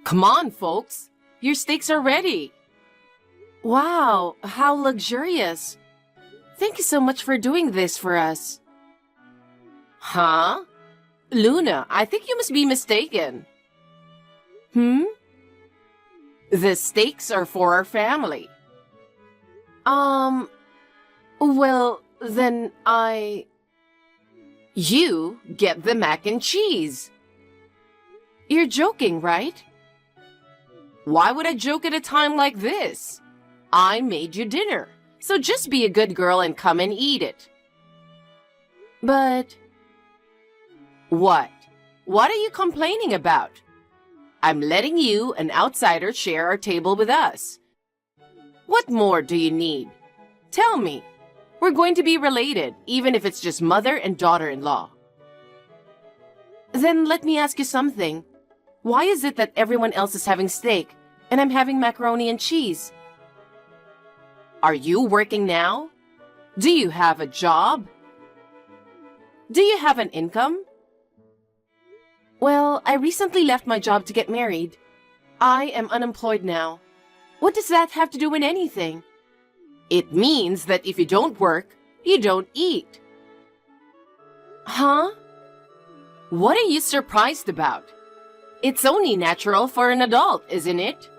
Come on, folks. Your steaks are ready. Wow, how luxurious. Thank you so much for doing this for us. Huh? Luna, I think you must be mistaken. The steaks are for our family. Well, then You get the mac and cheese. You're joking, right? Why would I joke at a time like this? I made you dinner, so just be a good girl and come and eat it. But... What? What are you complaining about? I'm letting you, an outsider, share our table with us. What more do you need? Tell me. We're going to be related, even if it's just mother and daughter-in-law. Then let me ask you something. Why is it that everyone else is having steak, and I'm having macaroni and cheese? Are you working now? Do you have a job? Do you have an income? Well, I recently left my job to get married. I am unemployed now. What does that have to do with anything? It means that if you don't work, you don't eat. Huh? What are you surprised about? It's only natural for an adult, isn't it?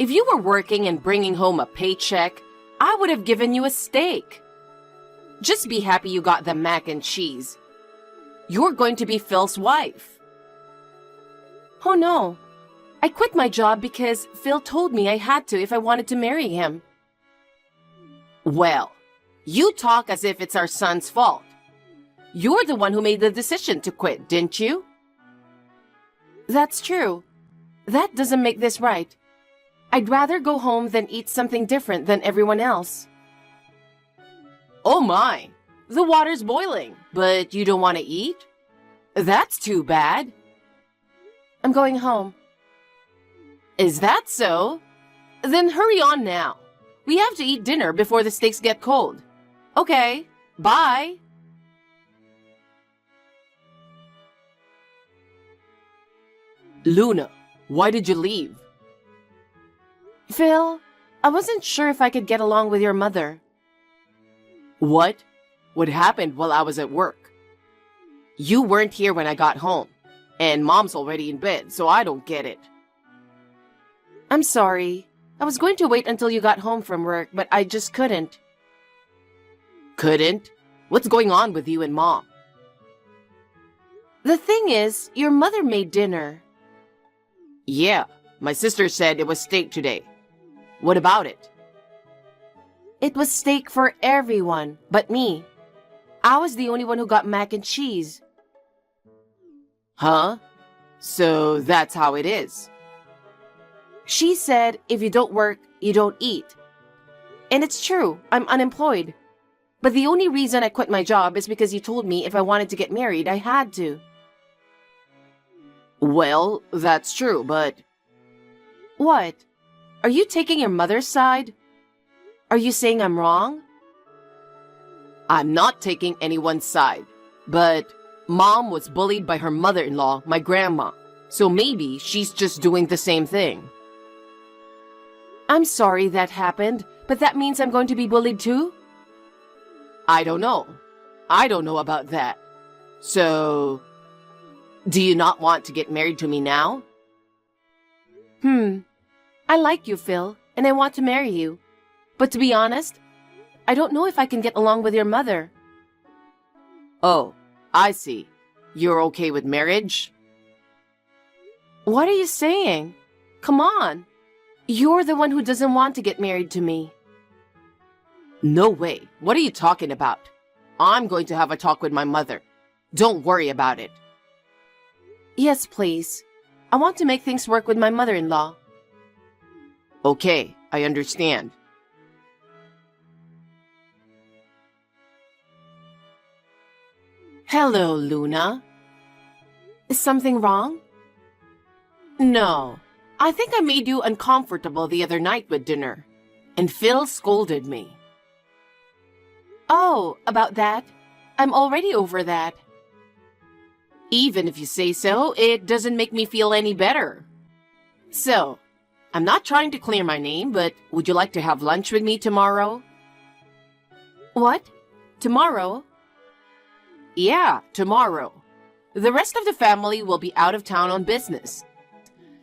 If you were working and bringing home a paycheck, I would have given you a steak. Just be happy you got the mac and cheese. You're going to be Phil's wife. Oh no. I quit my job because Phil told me I had to if I wanted to marry him. Well, you talk as if it's our son's fault. You're the one who made the decision to quit, didn't you? That's true. That doesn't make this right. I'd rather go home than eat something different than everyone else. Oh my, the water's boiling, but you don't want to eat? That's too bad. I'm going home. Is that so? Then hurry on now. We have to eat dinner before the steaks get cold. Okay, bye. Luna, why did you leave? Phil, I wasn't sure if I could get along with your mother. What? What happened while I was at work? You weren't here when I got home, and Mom's already in bed, so I don't get it. I'm sorry. I was going to wait until you got home from work, but I just couldn't. Couldn't? What's going on with you and Mom? The thing is, your mother made dinner. Yeah, my sister said it was steak today. What about it? It was steak for everyone, but me. I was the only one who got mac and cheese. Huh? So that's how it is. She said if you don't work, you don't eat. And it's true, I'm unemployed. But the only reason I quit my job is because you told me if I wanted to get married, I had to. Well, that's true, but... What? Are you taking your mother's side? Are you saying I'm wrong? I'm not taking anyone's side, but Mom was bullied by her mother-in-law, my grandma, so maybe she's just doing the same thing. I'm sorry that happened, but that means I'm going to be bullied too? I don't know. I don't know about that. So, do you not want to get married to me now? I like you, Phil, and I want to marry you. But to be honest, I don't know if I can get along with your mother. Oh, I see. You're okay with marriage? What are you saying? Come on. You're the one who doesn't want to get married to me. No way. What are you talking about? I'm going to have a talk with my mother. Don't worry about it. Yes, please. I want to make things work with my mother-in-law. Okay, I understand. Hello, Luna. Is something wrong? No. I think I made you uncomfortable the other night with dinner, and Phil scolded me. Oh, about that? I'm already over that. Even if you say so, it doesn't make me feel any better. So, I'm not trying to clear my name, but would you like to have lunch with me tomorrow? What? Tomorrow? Yeah, tomorrow. The rest of the family will be out of town on business.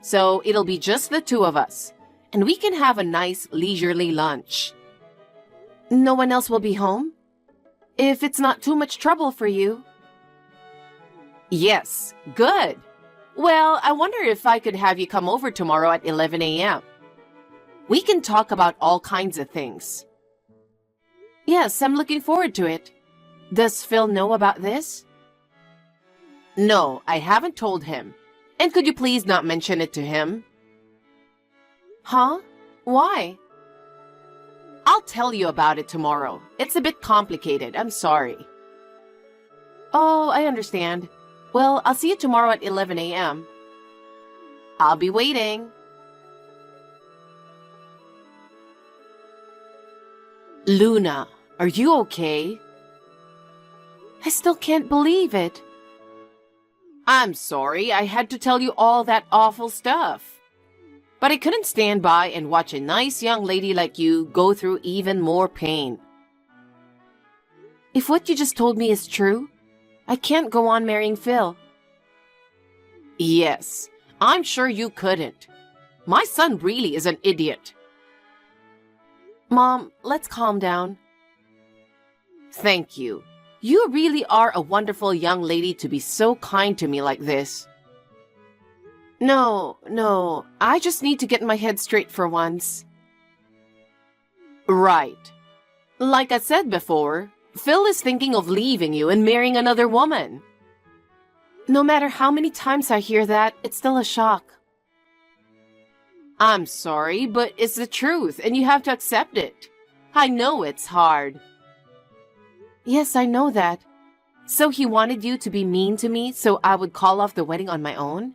So it'll be just the two of us, and we can have a nice leisurely lunch. No one else will be home? If it's not too much trouble for you. Yes, good. Well, I wonder if I could have you come over tomorrow at 11 a.m. We can talk about all kinds of things. Yes, I'm looking forward to it. Does Phil know about this? No, I haven't told him. And could you please not mention it to him? Huh? Why? I'll tell you about it tomorrow. It's a bit complicated, I'm sorry. Oh, I understand. Well, I'll see you tomorrow at 11 a.m. I'll be waiting. Luna, are you okay? I still can't believe it. I'm sorry I had to tell you all that awful stuff. But I couldn't stand by and watch a nice young lady like you go through even more pain. If what you just told me is true, I can't go on marrying Phil. Yes, I'm sure you couldn't. My son really is an idiot. Mom, let's calm down. Thank you. You really are a wonderful young lady to be so kind to me like this. No, I just need to get my head straight for once. Right. Like I said before, Phil is thinking of leaving you and marrying another woman. No matter how many times I hear that, it's still a shock. I'm sorry, but it's the truth, and you have to accept it. I know it's hard. Yes, I know that. So he wanted you to be mean to me so I would call off the wedding on my own?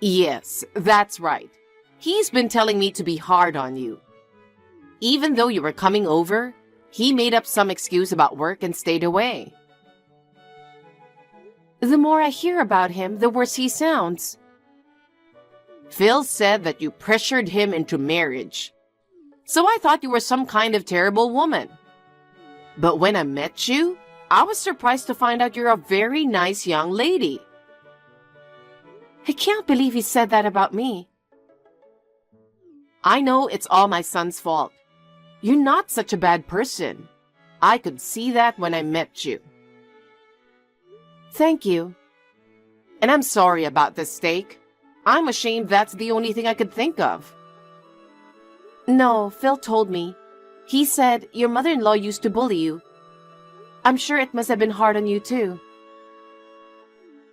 Yes, that's right. He's been telling me to be hard on you. Even though you were coming over, he made up some excuse about work and stayed away. The more I hear about him, the worse he sounds. Phil said that you pressured him into marriage. So I thought you were some kind of terrible woman. But when I met you, I was surprised to find out you're a very nice young lady. I can't believe he said that about me. I know it's all my son's fault. You're not such a bad person. I could see that when I met you. Thank you. And I'm sorry about the steak. I'm ashamed that's the only thing I could think of. No, Phil told me. He said your mother-in-law used to bully you. I'm sure it must have been hard on you too.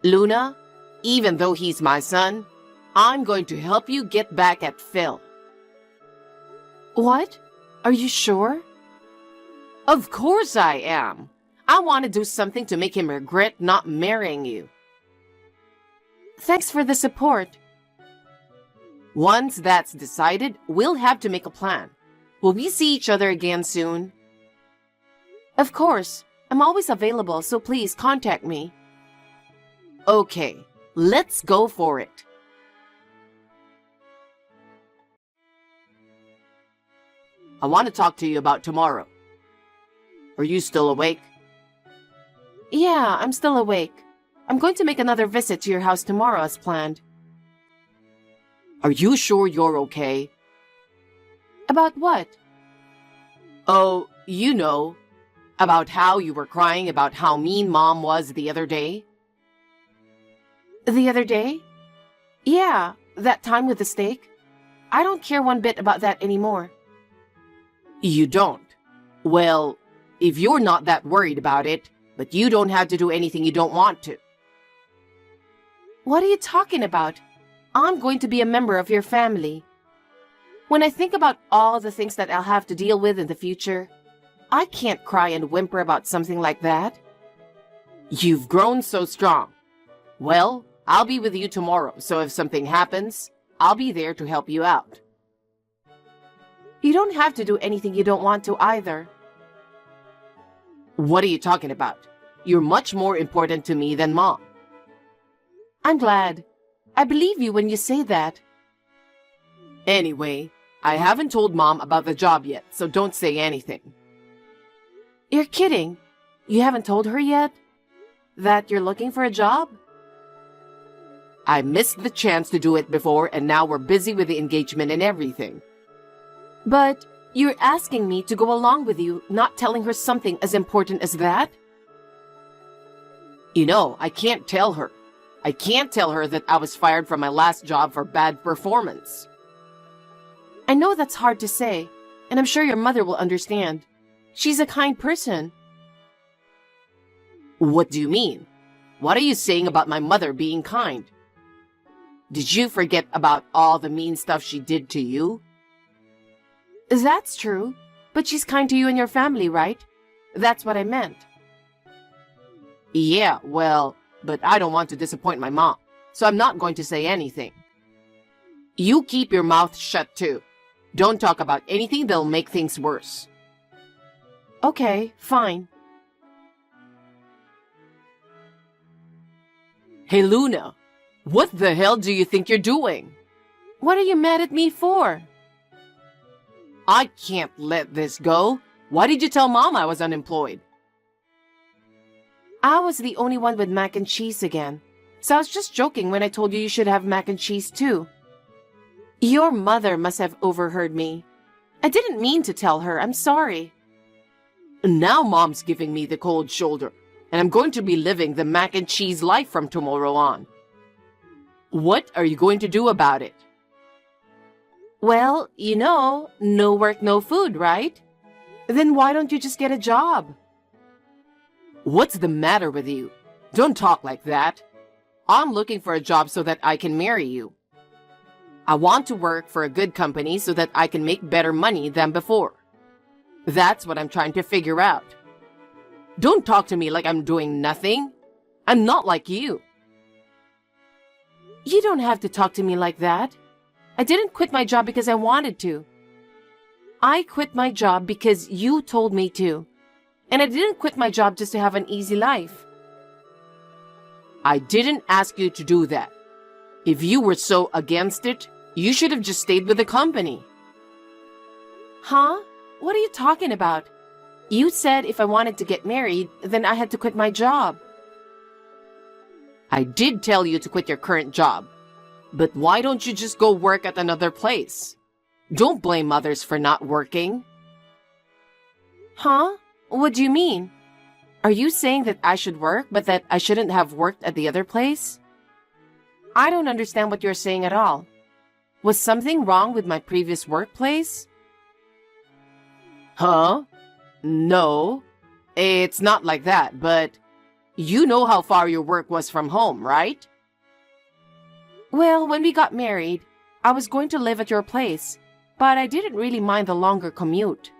Luna, even though he's my son, I'm going to help you get back at Phil. What? Are you sure? Of course I am. I want to do something to make him regret not marrying you. Thanks for the support. Once that's decided, we'll have to make a plan. Will we see each other again soon? Of course. I'm always available, so please contact me. Okay, let's go for it. I want to talk to you about tomorrow. Are you still awake? Yeah, I'm still awake. I'm going to make another visit to your house tomorrow as planned. Are you sure you're okay? About what? Oh, you know, about how you were crying about how mean Mom was the other day. The other day? Yeah, that time with the steak. I don't care one bit about that anymore. You don't? Well, if you're not that worried about it, but you don't have to do anything you don't want to. What are you talking about? I'm going to be a member of your family. When I think about all the things that I'll have to deal with in the future, I can't cry and whimper about something like that. You've grown so strong. Well, I'll be with you tomorrow, so if something happens, I'll be there to help you out. You don't have to do anything you don't want to either. What are you talking about? You're much more important to me than Mom. I'm glad. I believe you when you say that. Anyway, I haven't told Mom about the job yet, so don't say anything. You're kidding. You haven't told her yet? That you're looking for a job? I missed the chance to do it before, and now we're busy with the engagement and everything. But you're asking me to go along with you, not telling her something as important as that? You know, I can't tell her. I can't tell her that I was fired from my last job for bad performance. I know that's hard to say, and I'm sure your mother will understand. She's a kind person. What do you mean? What are you saying about my mother being kind? Did you forget about all the mean stuff she did to you? That's true, but she's kind to you and your family, right? That's what I meant. Yeah, well, but I don't want to disappoint my mom, so I'm not going to say anything. You keep your mouth shut too. Don't talk about anything that'll make things worse. Okay, fine. Hey, Luna, what the hell do you think you're doing? What are you mad at me for? I can't let this go. Why did you tell Mom I was unemployed? I was the only one with mac and cheese again, so I was just joking when I told you should have mac and cheese too. Your mother must have overheard me. I didn't mean to tell her. I'm sorry. Now Mom's giving me the cold shoulder, and I'm going to be living the mac and cheese life from tomorrow on. What are you going to do about it? Well, you know, no work, no food, right? Then why don't you just get a job? What's the matter with you? Don't talk like that. I'm looking for a job so that I can marry you. I want to work for a good company so that I can make better money than before. That's what I'm trying to figure out. Don't talk to me like I'm doing nothing. I'm not like you. You don't have to talk to me like that. I didn't quit my job because I wanted to. I quit my job because you told me to. And I didn't quit my job just to have an easy life. I didn't ask you to do that. If you were so against it, you should have just stayed with the company. Huh? What are you talking about? You said if I wanted to get married, then I had to quit my job. I did tell you to quit your current job. But why don't you just go work at another place? Don't blame others for not working. Huh? What do you mean? Are you saying that I should work, but that I shouldn't have worked at the other place? I don't understand what you're saying at all. Was something wrong with my previous workplace? Huh? No, it's not like that, but you know how far your work was from home, right? Well, when we got married, I was going to live at your place, but I didn't really mind the longer commute.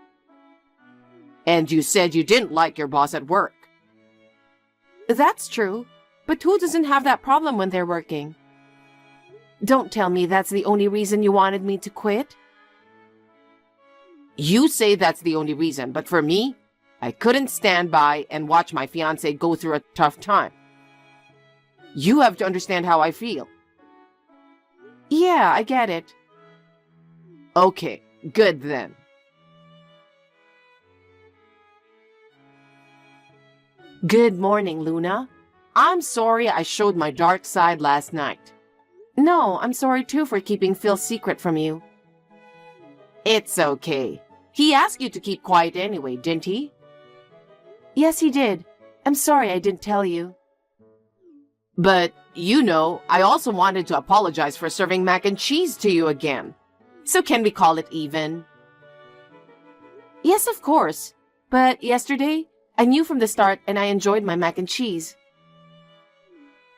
And you said you didn't like your boss at work. That's true, but who doesn't have that problem when they're working? Don't tell me that's the only reason you wanted me to quit. You say that's the only reason, but for me, I couldn't stand by and watch my fiancé go through a tough time. You have to understand how I feel. Yeah, I get it. Okay, good then. Good morning, Luna. I'm sorry I showed my dark side last night. No, I'm sorry too for keeping Phil's secret from you. It's okay. He asked you to keep quiet anyway, didn't he? Yes, he did. I'm sorry I didn't tell you. But, you know, I also wanted to apologize for serving mac and cheese to you again. So can we call it even? Yes, of course. But yesterday, I knew from the start and I enjoyed my mac and cheese.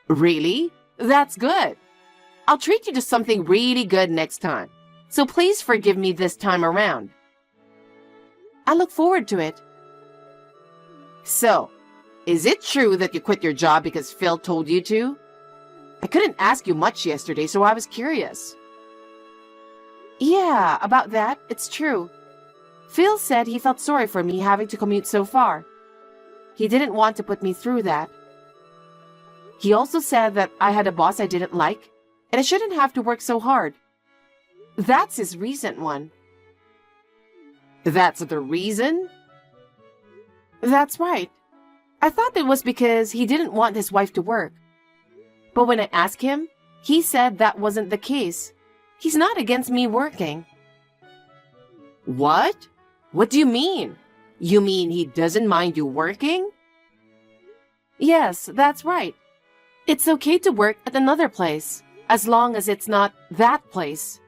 Really? That's good. I'll treat you to something really good next time. So please forgive me this time around. I look forward to it. So, is it true that you quit your job because Phil told you to? I couldn't ask you much yesterday, so I was curious. Yeah, about that, it's true. Phil said he felt sorry for me having to commute so far. He didn't want to put me through that. He also said that I had a boss I didn't like, and I shouldn't have to work so hard. That's his recent one. That's the reason? That's right. I thought it was because he didn't want his wife to work. But when I asked him, he said that wasn't the case. He's not against me working. What? What do you mean? You mean he doesn't mind you working? Yes, that's right. It's okay to work at another place, as long as it's not that place.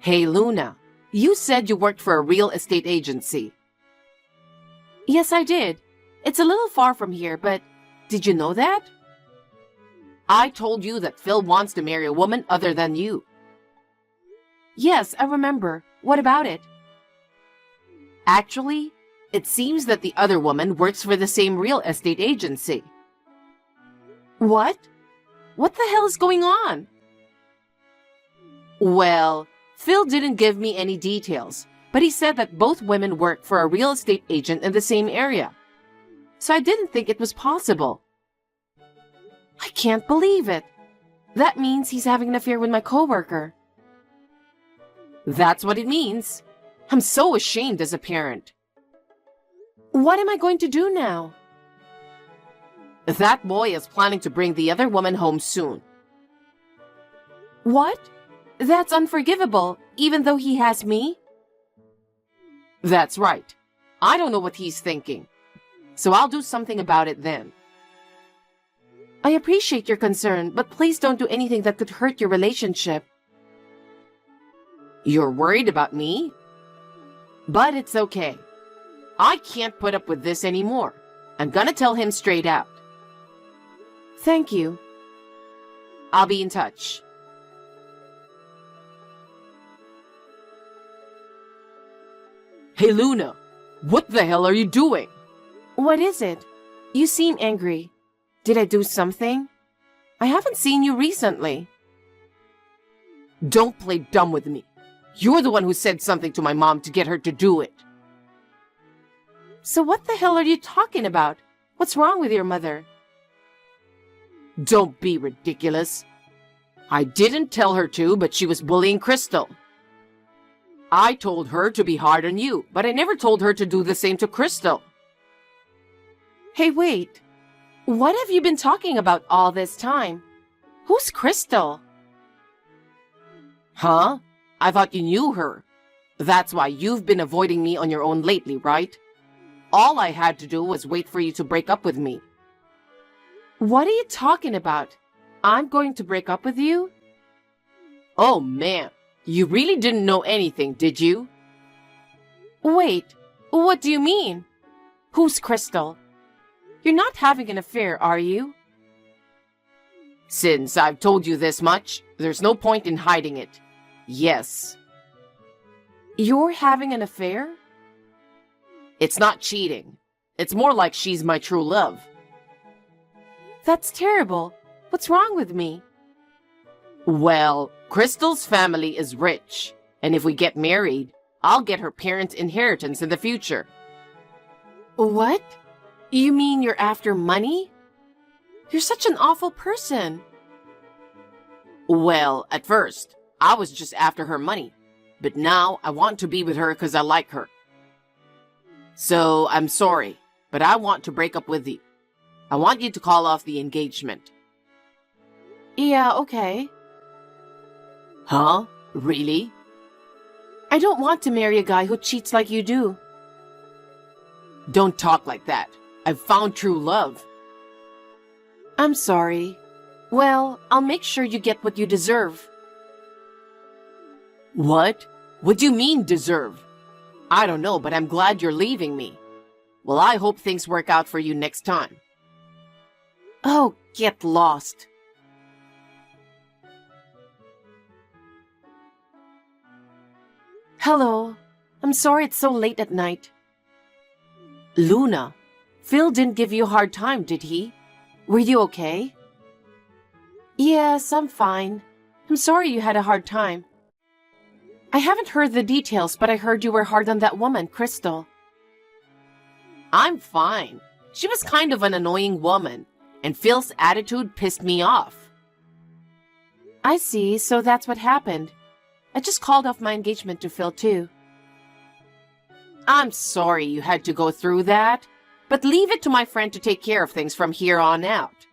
Hey, Luna, you said you worked for a real estate agency. Yes, I did. It's a little far from here, but did you know that? I told you that Phil wants to marry a woman other than you. Yes, I remember. What about it? Actually, it seems that the other woman works for the same real estate agency. What? What the hell is going on? Well, Phil didn't give me any details, but he said that both women work for a real estate agent in the same area. So I didn't think it was possible. I can't believe it. That means he's having an affair with my coworker. That's what it means. I'm so ashamed as a parent. What am I going to do now? That boy is planning to bring the other woman home soon. What? That's unforgivable, even though he has me? That's right. I don't know what he's thinking. So I'll do something about it then. I appreciate your concern, but please don't do anything that could hurt your relationship. You're worried about me? But it's okay. I can't put up with this anymore. I'm gonna tell him straight out. Thank you. I'll be in touch. Hey, Luna, what the hell are you doing? What is it? You seem angry. Did I do something? I haven't seen you recently. Don't play dumb with me. You're the one who said something to my mom to get her to do it. So what the hell are you talking about? What's wrong with your mother? Don't be ridiculous. I didn't tell her to, but she was bullying Crystal. I told her to be hard on you, but I never told her to do the same to Crystal. Hey, wait. What have you been talking about all this time? Who's Crystal? Huh? I thought you knew her. That's why you've been avoiding me on your own lately, right? All I had to do was wait for you to break up with me. What are you talking about? I'm going to break up with you? Oh, man. You really didn't know anything, did you? Wait, what do you mean? Who's Crystal? You're not having an affair, are you? Since I've told you this much, there's no point in hiding it. Yes. You're having an affair? It's not cheating. It's more like she's my true love. That's terrible. What's wrong with me? Well, Crystal's family is rich, and if we get married, I'll get her parents' inheritance in the future. What? You mean you're after money? You're such an awful person. Well, at first, I was just after her money, but now I want to be with her because I like her. So, I'm sorry, but I want to break up with you. I want you to call off the engagement. Yeah, okay. Huh? Really? I don't want to marry a guy who cheats like you do. Don't talk like that. I've found true love. I'm sorry. Well, I'll make sure you get what you deserve. What? What do you mean, deserve? I don't know, but I'm glad you're leaving me. Well, I hope things work out for you next time. Oh, get lost. Hello. I'm sorry it's so late at night. Luna, Phil didn't give you a hard time, did he? Were you okay? Yes, I'm fine. I'm sorry you had a hard time. I haven't heard the details, but I heard you were hard on that woman, Crystal. I'm fine. She was kind of an annoying woman, and Phil's attitude pissed me off. I see, so that's what happened. I just called off my engagement to Phil, too. I'm sorry you had to go through that, but leave it to my friend to take care of things from here on out.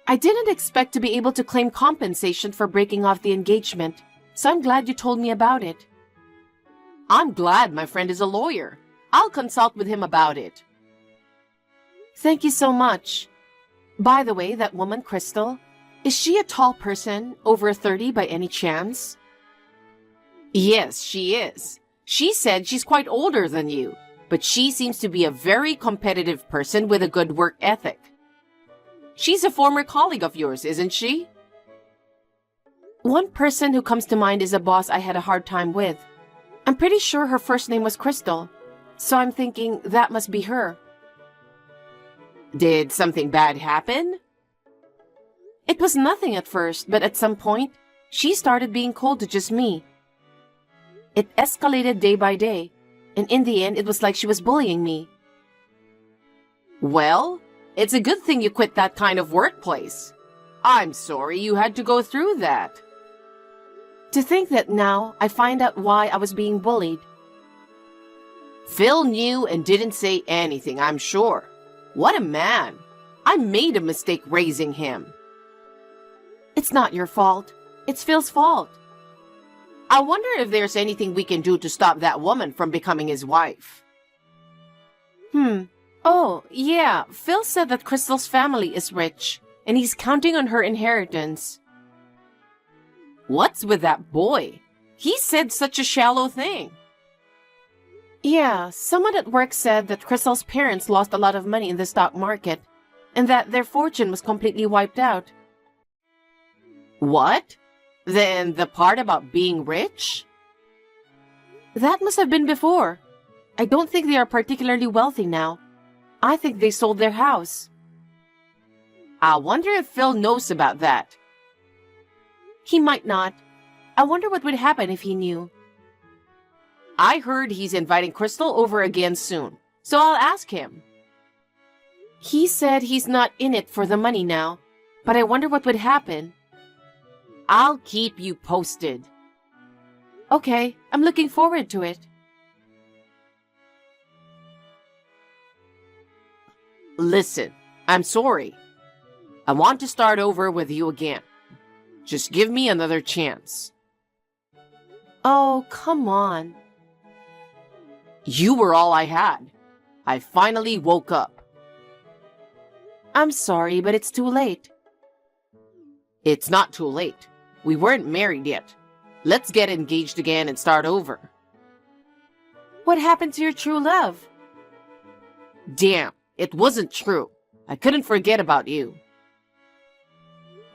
I didn't expect to be able to claim compensation for breaking off the engagement, so I'm glad you told me about it. I'm glad my friend is a lawyer. I'll consult with him about it. Thank you so much. By the way, that woman, Crystal, is she a tall person, over 30 by any chance? Yes, she is. She said she's quite older than you, but she seems to be a very competitive person with a good work ethic. She's a former colleague of yours, isn't she? One person who comes to mind is a boss I had a hard time with. I'm pretty sure her first name was Crystal, so I'm thinking that must be her. Did something bad happen? It was nothing at first, but at some point, she started being cold to just me. It escalated day by day, and in the end, it was like she was bullying me. Well, it's a good thing you quit that kind of workplace. I'm sorry you had to go through that. To think that now I find out why I was being bullied. Phil knew and didn't say anything, I'm sure. What a man. I made a mistake raising him. It's not your fault. It's Phil's fault. I wonder if there's anything we can do to stop that woman from becoming his wife. Oh, yeah. Phil said that Crystal's family is rich, and he's counting on her inheritance. What's with that boy? He said such a shallow thing. Yeah, someone at work said that Crystal's parents lost a lot of money in the stock market, and that their fortune was completely wiped out. What? Then the part about being rich? That must have been before. I don't think they are particularly wealthy now. I think they sold their house. I wonder if Phil knows about that. He might not. I wonder what would happen if he knew. I heard he's inviting Crystal over again soon, so I'll ask him. He said he's not in it for the money now, but I wonder what would happen. I'll keep you posted. Okay, I'm looking forward to it. Listen, I'm sorry. I want to start over with you again. Just give me another chance. Oh, come on. You were all I had. I finally woke up. I'm sorry, but it's too late. It's not too late. We weren't married yet. Let's get engaged again and start over. What happened to your true love? Damn, it wasn't true. I couldn't forget about you.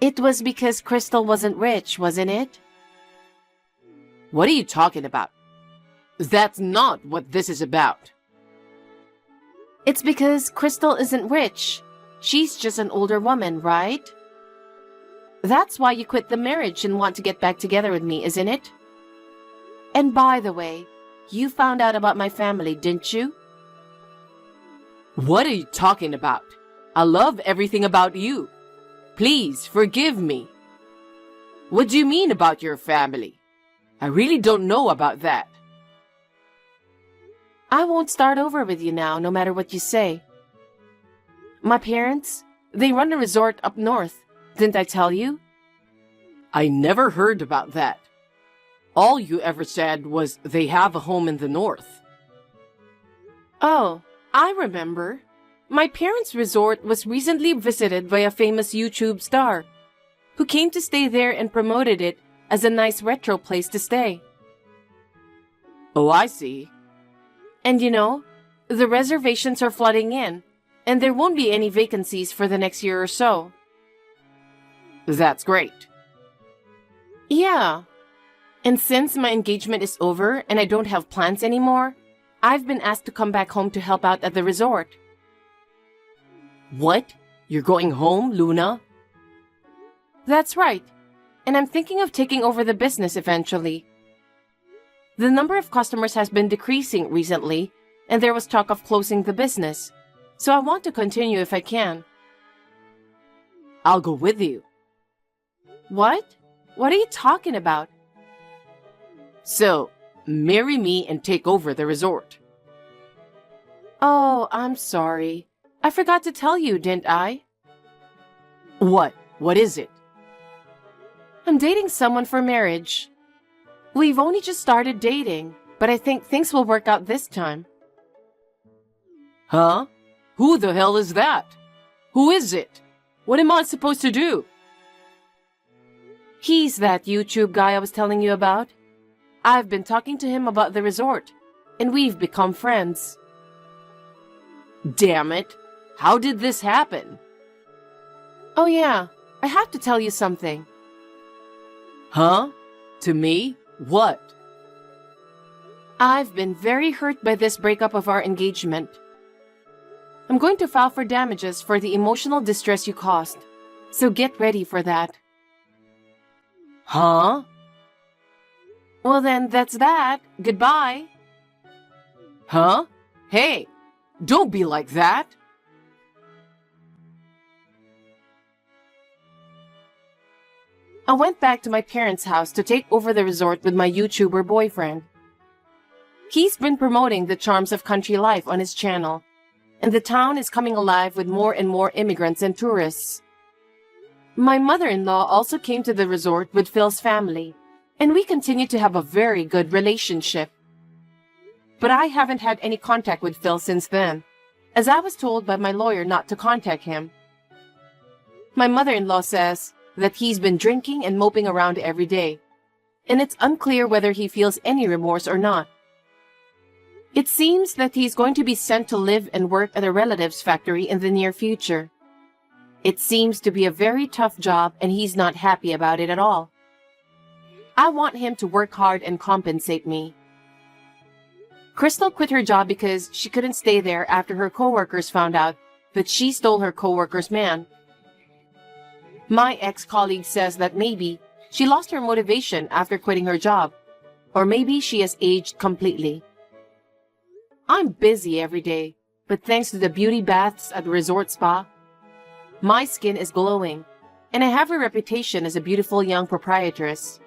It was because Crystal wasn't rich, wasn't it? What are you talking about? That's not what this is about. It's because Crystal isn't rich. She's just an older woman, right? That's why you quit the marriage and want to get back together with me, isn't it? And by the way, you found out about my family, didn't you? What are you talking about? I love everything about you. Please, forgive me. What do you mean about your family? I really don't know about that. I won't start over with you now, no matter what you say. My parents, they run a resort up north. Didn't I tell you? I never heard about that. All you ever said was they have a home in the north. Oh, I remember. My parents' resort was recently visited by a famous YouTube star who came to stay there and promoted it as a nice retro place to stay. Oh, I see. And you know, the reservations are flooding in, and there won't be any vacancies for the next year or so. That's great. Yeah. And since my engagement is over and I don't have plans anymore, I've been asked to come back home to help out at the resort. What? You're going home, Luna? That's right. And I'm thinking of taking over the business eventually. The number of customers has been decreasing recently, and there was talk of closing the business. So I want to continue if I can. I'll go with you. What? What are you talking about? So, marry me and take over the resort. Oh, I'm sorry. I forgot to tell you, didn't I? What? What is it? I'm dating someone for marriage. We've only just started dating, but I think things will work out this time. Huh? Who the hell is that? Who is it? What am I supposed to do? He's that YouTube guy I was telling you about. I've been talking to him about the resort, and we've become friends. Damn it! How did this happen? Oh yeah, I have to tell you something. Huh? To me? What? I've been very hurt by this breakup of our engagement. I'm going to file for damages for the emotional distress you caused, so get ready for that. Huh? Well then, that's that. Goodbye. Huh? Hey, don't be like that. I went back to my parents' house to take over the resort with my YouTuber boyfriend. He's been promoting the charms of country life on his channel, and the town is coming alive with more and more immigrants and tourists. My mother-in-law also came to the resort with Phil's family, and we continue to have a very good relationship. But I haven't had any contact with Phil since then, as I was told by my lawyer not to contact him. My mother-in-law says that he's been drinking and moping around every day, and it's unclear whether he feels any remorse or not. It seems that he's going to be sent to live and work at a relative's factory in the near future. It seems to be a very tough job, and he's not happy about it at all. I want him to work hard and compensate me. Crystal quit her job because she couldn't stay there after her coworkers found out that she stole her coworker's man. My ex-colleague says that maybe she lost her motivation after quitting her job, or maybe she has aged completely. I'm busy every day, but thanks to the beauty baths at the resort spa, my skin is glowing, and I have a reputation as a beautiful young proprietress.